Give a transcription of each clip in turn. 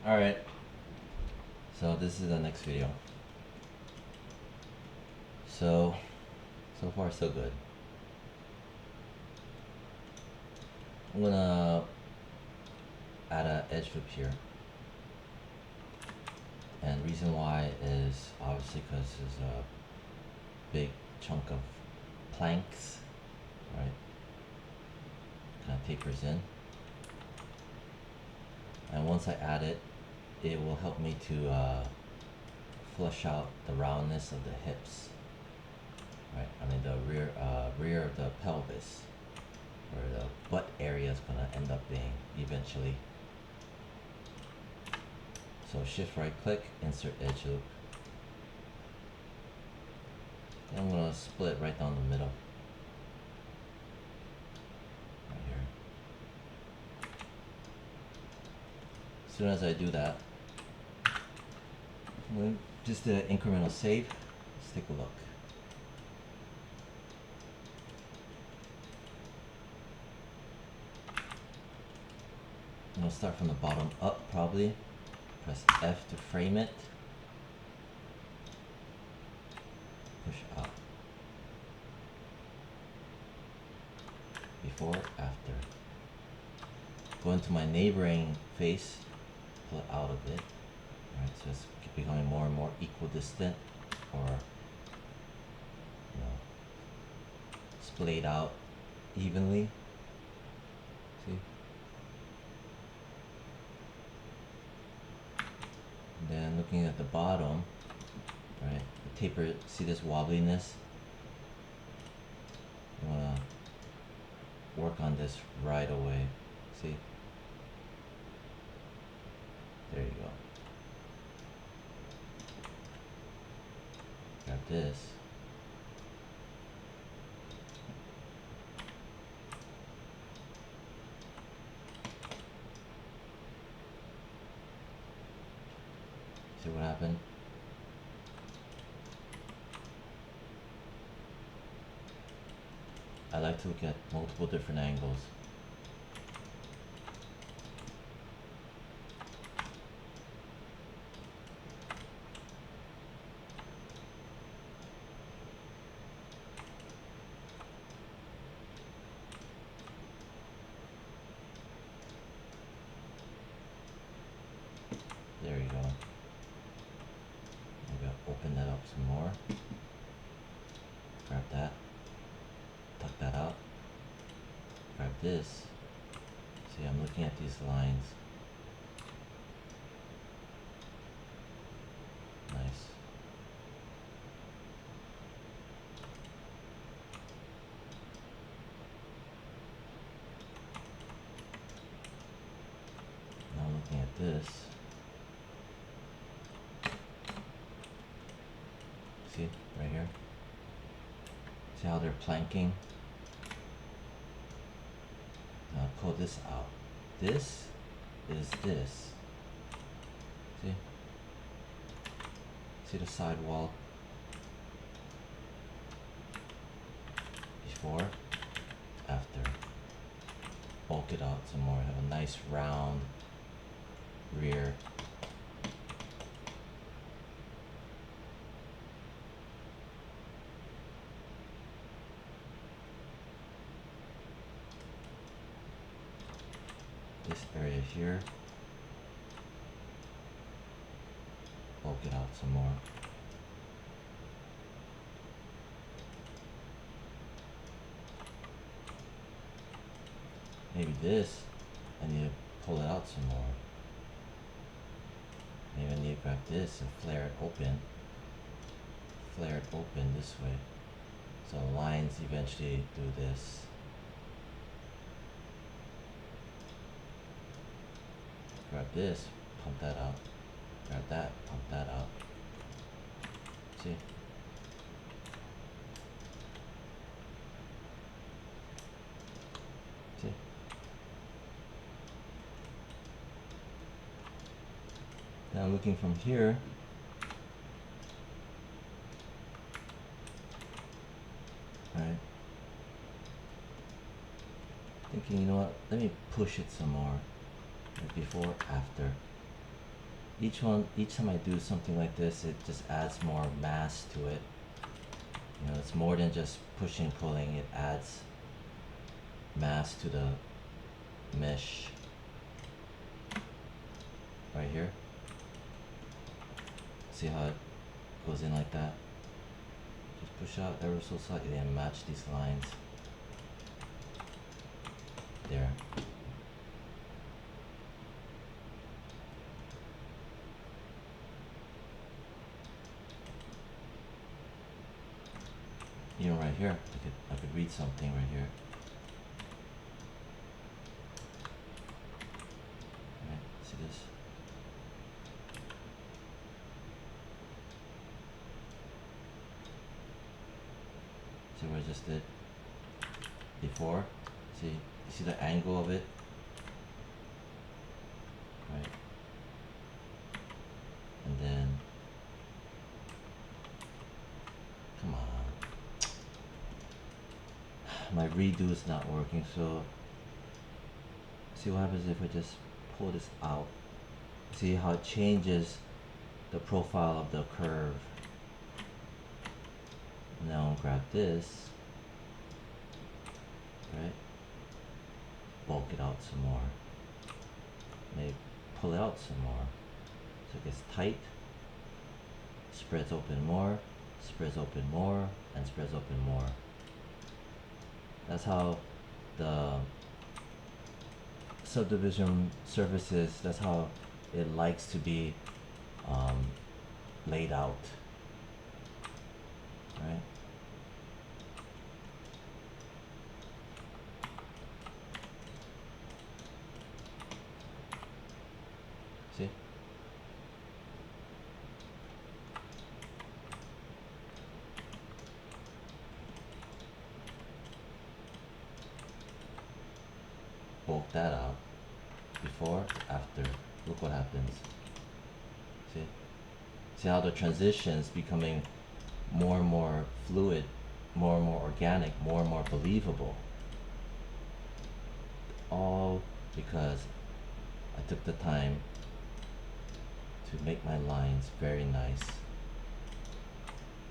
Alright, so this is the next video. So far so good. I'm gonna add an edge loop here. And reason why is obviously because there's a big chunk of planks, right? Kind of tapers in. And once I add it, it will help me to flush out the roundness of the hips, right? I mean the rear of the pelvis, where the butt area is gonna end up being eventually. So shift right click, insert edge loop. And I'm gonna split right down the middle. Right here. As soon as I do that, I'm going just do an incremental save. Let's take a look. I'm gonna start from the bottom up probably. Press F to frame it. Push up. Before, after. Go into my neighboring face, pull it out a bit. Alright, so it's becoming more and more equidistant, or splayed out evenly. See? And then looking at the bottom, right, the taper, see this wobbliness? You wanna work on this right away. See? There you go. Grab this. See what happened? I like to look at multiple different angles. There you go. Maybe I'll open that up some more. Grab that. Tuck that out. Grab this. See, I'm looking at these lines. Nice. Now looking at this. See, right here? See how they're planking? Now pull this out. This is this. See? See the side wall? Before, after. Bulk it out some more. Have a nice round rear. This area here, bulk it out some more. Maybe this, I need to pull it out some more. Maybe I need to grab this and flare it open. Flare it open this way. So the lines eventually do this. Grab this, pump that out. Grab that, pump that out. See? See? Now looking from here, right? Thinking, you know what, let me push it some more. Before, after. each time I do something like this, it just adds more mass to it. You know, it's more than just pushing, pulling, it adds mass to the mesh. Right here. See how it goes in like that? Just push out ever so slightly and match these lines. There. Even right here, I could read something right here. Right, see this? See what I just did before? See, you see the angle of it? Right. And then, come on. My redo is not working, so see what happens if I just pull this out. See how it changes the profile of the curve. Now I'll grab this, right? Bulk it out some more. Maybe pull it out some more. So it gets tight, spreads open more, spreads open more, and spreads open more. That's how the subdivision surfaces, that's how it likes to be laid out, right? See? Bulk that out. Before, after. Look what happens. See? See how the transitions becoming more and more fluid, more and more organic, more and more believable. All because I took the time to make my lines very nice.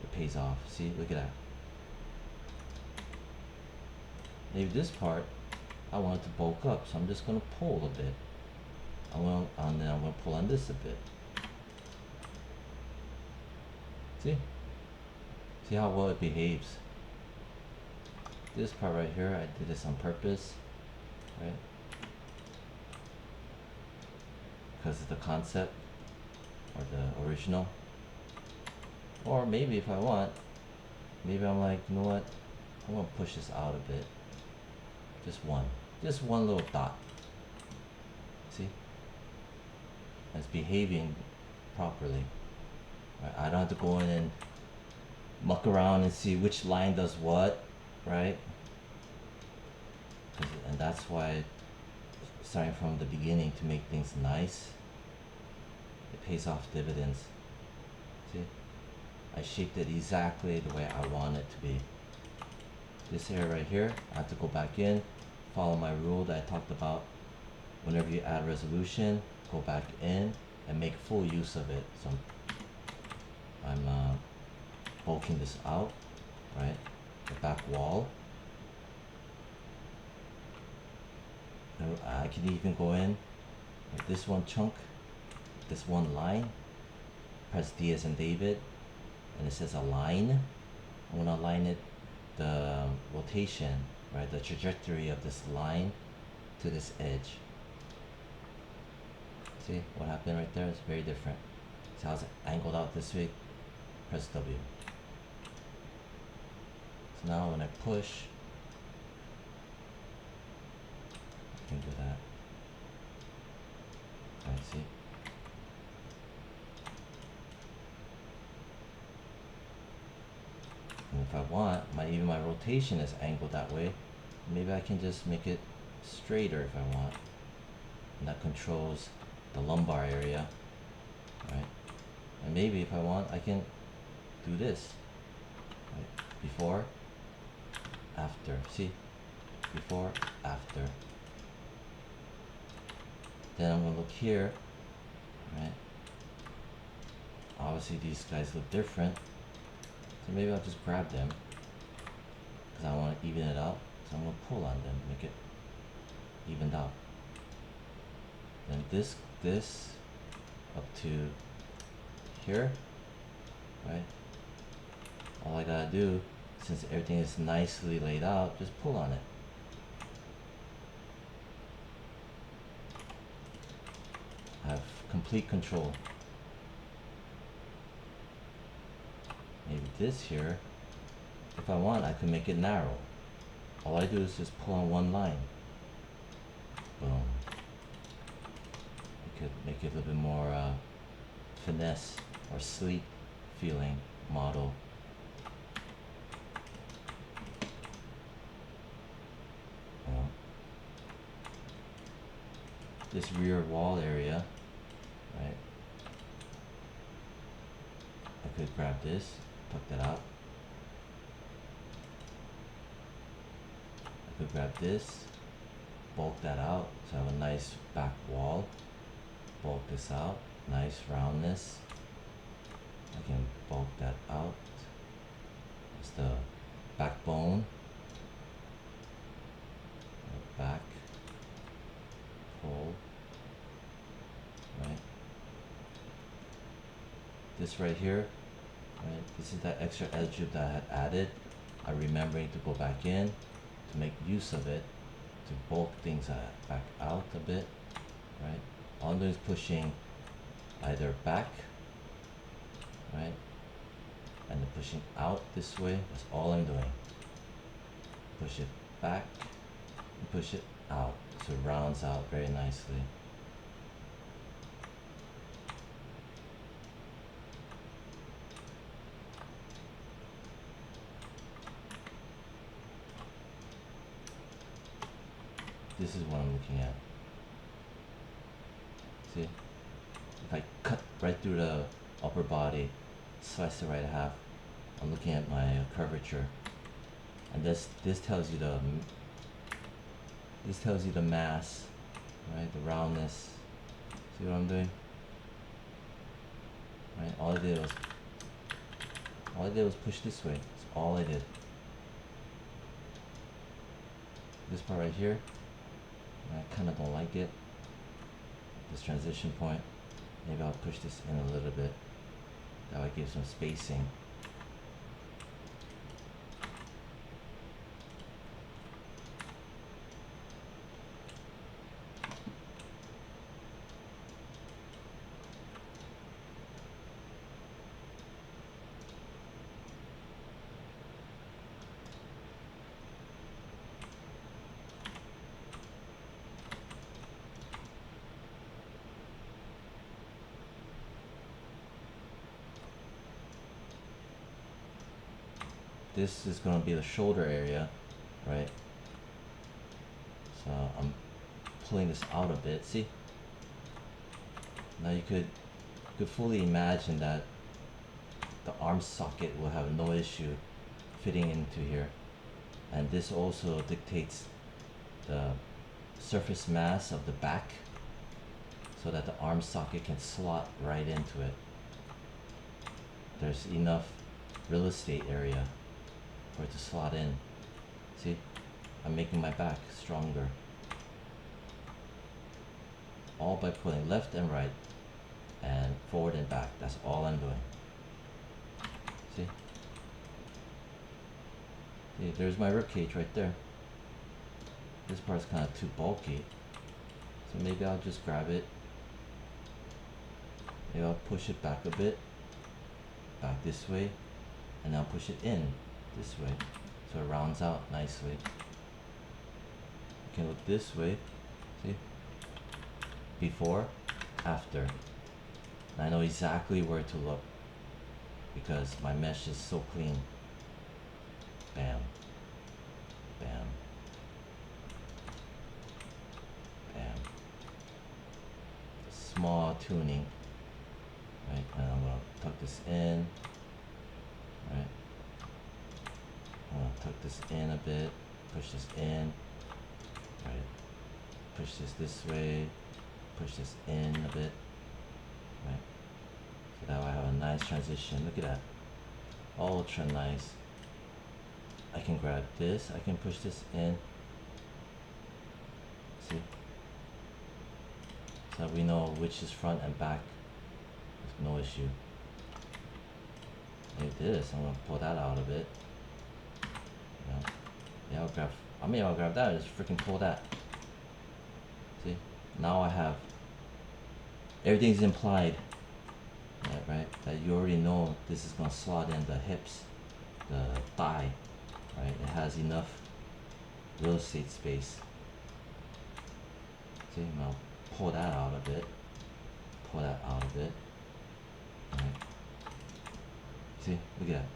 It pays off. See, look at that. Maybe this part I want it to bulk up, so I'm just gonna pull a bit. And then I'm gonna pull on this a bit. See? See how well it behaves. This part right here, I did this on purpose, right? Because of the concept or the original. Or maybe if I want, maybe I'm like, you know what? I'm gonna push this out a bit. Just one little dot. See? It's behaving properly. Right? I don't have to go in and muck around and see which line does what, right? And that's why starting from the beginning to make things nice, it pays off dividends. See? I shaped it exactly the way I want it to be. This area right here, I have to go back in, follow my rule that I talked about. Whenever you add resolution, go back in and make full use of it. So I'm bulking this out, right? The back wall. And I can even go in with this one chunk, this one line, press D as in David, and it says align. I want to align it, the rotation, right, the trajectory of this line to this edge. See what happened right there? It's very different. See how it's angled out this way? Press W. So now when I push, I can do that. Alright, see? And if I want, even my rotation is angled that way. Maybe I can just make it straighter if I want. And that controls the lumbar area, right? And maybe if I want, I can do this, right? Before, after, see? Before, after. Then I'm gonna look here, right? obviously these guys look different, so maybe I'll just grab them because I want to even it out. So I'm going to pull on them, make it evened out. Then this up to here, right? All I gotta do, since everything is nicely laid out, just pull on it. I have complete control. Maybe this here, if I want, I could make it narrow. All I do is just pull on one line. Boom. I could make it a little bit more finesse or sleek feeling model. This rear wall area, right? I could grab this, tuck that out. I could grab this, bulk that out, so I have a nice back wall. Bulk this out, nice roundness. I can bulk that out. It's the backbone. Back. Pull. Right. This right here, right? This is that extra edge loop that I had added. I'm remembering to go back in to make use of it, to bulk things back out a bit, right? All I'm doing is pushing either back, right? And then pushing out this way. That's all I'm doing. Push it back and push it out, so it rounds out very nicely. This is what I'm looking at. See? If I cut right through the upper body, slice the right half, I'm looking at my curvature. And this tells you the mass, right? The roundness. See what I'm doing? Right? All I did was push this way. That's all I did. This part right here, I kind of don't like it. This transition point. Maybe I'll push this in a little bit. That would give some spacing. This is going to be the shoulder area, right? So I'm pulling this out a bit. See? Now you could fully imagine that the arm socket will have no issue fitting into here, and this also dictates the surface mass of the back so that the arm socket can slot right into it. There's enough real estate area for it to slot in. See? I'm making my back stronger. All by pulling left and right and forward and back. That's all I'm doing. See? See, there's my ribcage right there. This part's kind of too bulky, so maybe I'll just grab it. Maybe I'll push it back a bit, back this way, and I'll push it in this way, so it rounds out nicely. You can look this way, see? Before, after. And I know exactly where to look because my mesh is so clean. Bam. Bam. Bam. Small tuning. Right, and I'm gonna tuck this in. Right. I'm gonna tuck this in a bit, push this in. Right. Push this way, push this in a bit. Right. So now I have a nice transition. Look at that. Ultra nice. I can grab this. I can push this in. See? So we know which is front and back. There's no issue. Like this. I'm gonna pull that out of it. You know? Yeah, I'll grab that and just freaking pull that. See? Now I have everything's implied. Right? That you already know this is gonna slot in the hips, the thigh, right? It has enough real estate space. See, now pull that out of it. Pull that out of it. Right? See, look at that.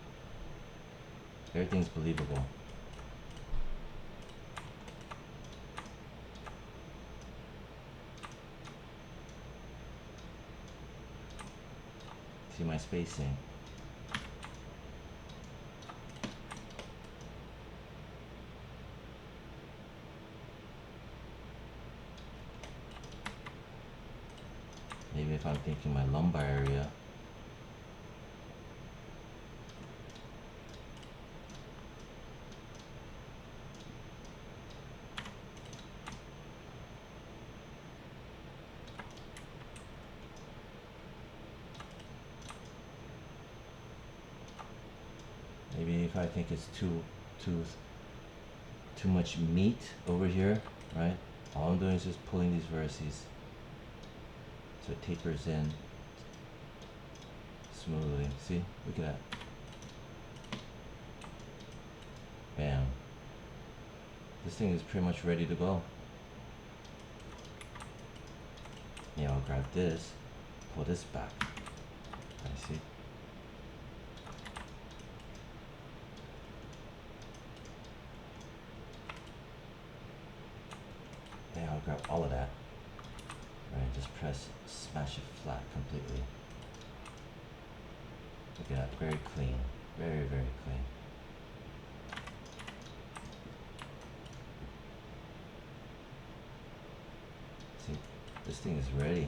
Everything's believable. See my spacing. Maybe if I'm thinking my lumbar area. Maybe if I think it's too much meat over here, right? All I'm doing is just pulling these vertices so it tapers in smoothly. See? Look at that. Bam. This thing is pretty much ready to go. Yeah, I'll grab this, pull this back. I see. Yeah, I'll grab all of that. Right, just press, smash it flat completely. Look at that, very clean, very, very clean. See, this thing is ready.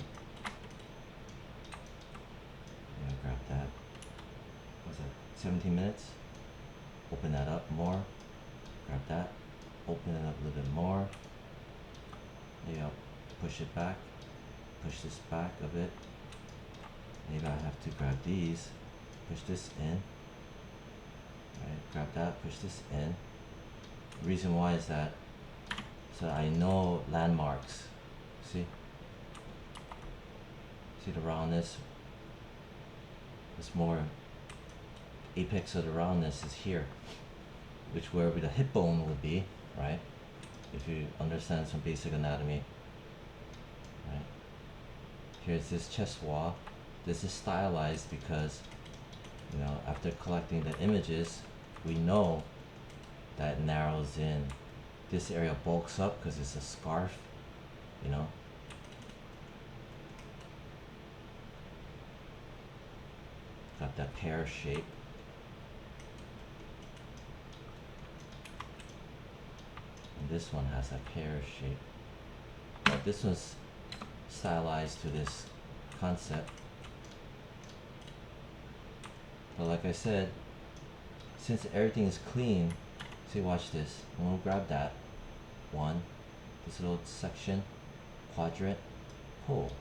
Yeah, grab that. What's that, 17 minutes? Open that up more. Grab that, open it up a little bit more. Maybe I'll push it back, push this back a bit. Maybe I have to grab these, push this in. Right, grab that, push this in. The reason why is that so I know landmarks. See? See the roundness? It's more apex of the roundness is here, which where the hip bone would be, right? If you understand some basic anatomy, right? Here's this chest wall. This is stylized because, you know, after collecting the images, we know that it narrows in. This area bulks up because it's a scarf, you know. Got that pear shape. And this one has a pear shape. But this one's stylized to this concept. But like I said, since everything is clean, see, watch this. I'm gonna grab that one, this little section, quadrant, pull,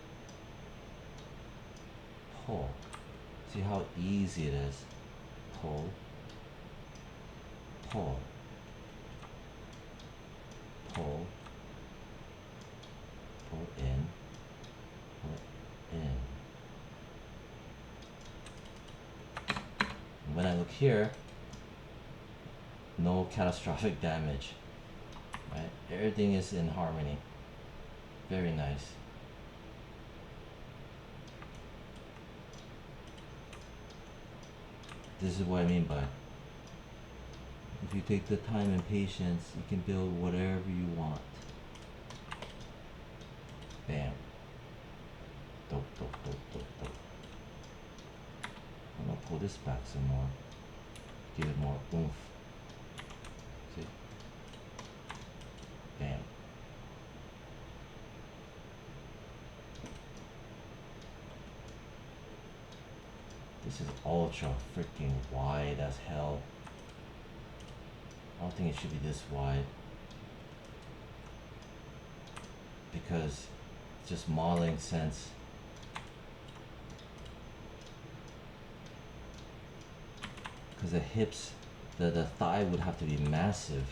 pull. See how easy it is. Pull, pull, pull, pull in, pull in. And when I look here, no catastrophic damage, right? Everything is in harmony. Very nice. This is what I mean by, if you take the time and patience, you can build whatever you want. Bam. Dope, dope, dope, dope, dope. I'm gonna pull this back some more. Give it more oomph. See? Bam. This is ultra freaking wide as hell. I don't think it should be this wide. Because just modeling sense. Because the hips, the thigh would have to be massive.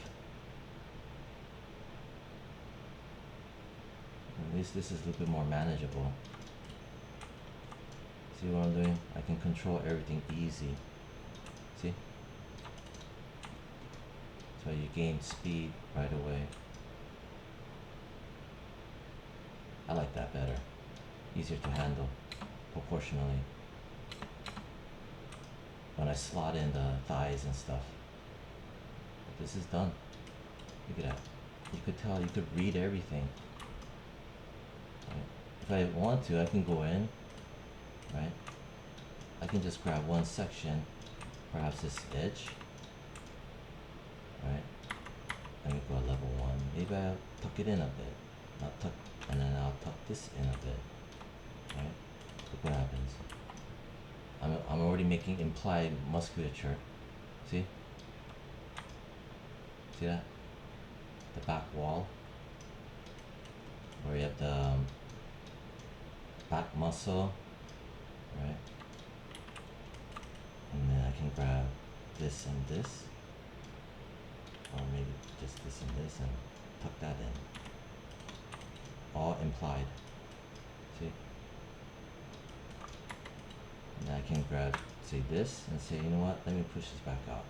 At least this is a little bit more manageable. See what I'm doing? I can control everything easy. See? So you gain speed right away. I like that better. Easier to handle proportionally. When I slot in the thighs and stuff. But this is done. Look at that. You could tell, you could read everything. Right? If I want to, I can go in, right? I can just grab one section, perhaps this edge, right? Let me go to level 1. Maybe I'll tuck it in a bit. Not tuck, and then I'll tuck this in a bit, right? Look what happens. I'm already making implied musculature. See? See that? The back wall, where you have the back muscle, right? And then I can grab this and this, or maybe just this and this, and tuck that in. All implied. See? And then I can grab, say, this, and say, you know what? Let me push this back out.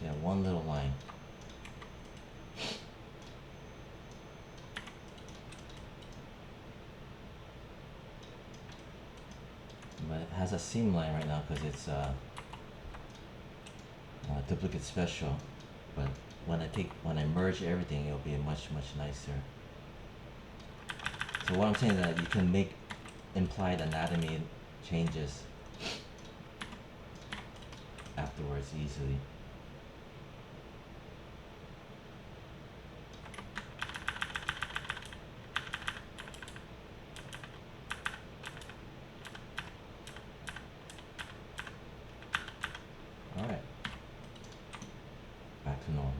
Yeah, one little line. But it has a seam line right now because it's duplicate special. But when I merge everything, it'll be much nicer. So what I'm saying is that you can make implied anatomy changes afterwards easily. Alright. Back to normal.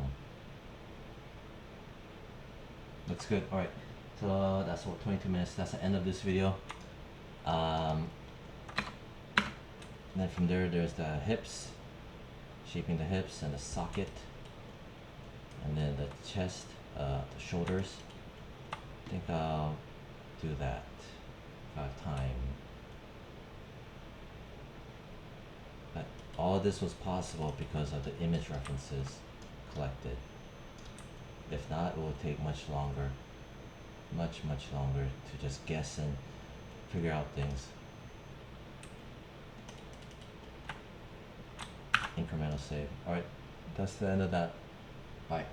Looks good. Alright. So that's what, 22 minutes. That's the end of this video. Then from there, there's the hips, shaping the hips and the socket, and then the chest, the shoulders. I think I'll do that if I have time. But all this was possible because of the image references collected. If not, it will take much longer, much longer to just guess and figure out things. Incremental save. Alright, that's the end of that. Bye.